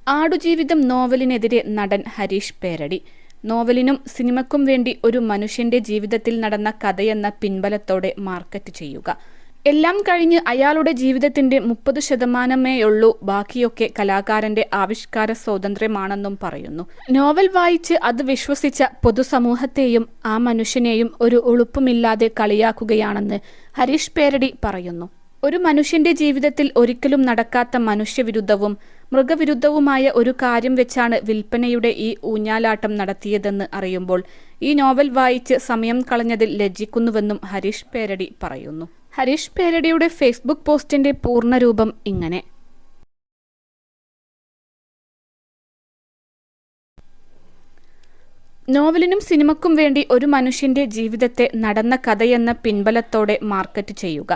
ആടുജീവിതം നോവലിനെതിരെ നടൻ ഹരീഷ് പേരടി. നോവലിനും സിനിമയ്ക്കും വേണ്ടി ഒരു മനുഷ്യന്റെ ജീവിതത്തിൽ നടന്ന കഥയെന്ന പിൻബലത്തോടെ മാർക്കറ്റ് ചെയ്യുക. എല്ലാം കഴിഞ്ഞ് അയാളുടെ ജീവിതത്തിന്റെ 30%മേയുള്ളൂ, ബാക്കിയൊക്കെ കലാകാരന്റെ ആവിഷ്കാര സ്വാതന്ത്ര്യമാണെന്നും പറയുന്നു. നോവൽ വായിച്ച് അത് വിശ്വസിച്ച പൊതുസമൂഹത്തെയും ആ മനുഷ്യനെയും ഒരു ഉളുപ്പുമില്ലാതെ കളിയാക്കുകയാണെന്ന് ഹരീഷ് പേരടി പറയുന്നു. ഒരു മനുഷ്യന്റെ ജീവിതത്തിൽ ഒരിക്കലും നടക്കാത്ത മനുഷ്യവിരുദ്ധവും മൃഗവിരുദ്ധവുമായ ഒരു കാര്യം വെച്ചാണ് വിൽപ്പനയുടെ ഈ ഊഞ്ഞാലാട്ടം നടത്തിയതെന്ന് അറിയുമ്പോൾ ഈ നോവൽ വായിച്ച് സമയം കളഞ്ഞതിൽ ലജ്ജിക്കുന്നുവെന്നും ഹരീഷ് പേരടി പറയുന്നു. ഹരീഷ് പേരടിയുടെ ഫേസ്ബുക്ക് പോസ്റ്റിന്റെ പൂർണ്ണരൂപം ഇങ്ങനെ: നോവലിനും സിനിമയ്ക്കും വേണ്ടി ഒരു മനുഷ്യന്റെ ജീവിതത്തെ നടന്ന കഥയെന്ന പിൻബലത്തോടെ മാർക്കറ്റ് ചെയ്യുക.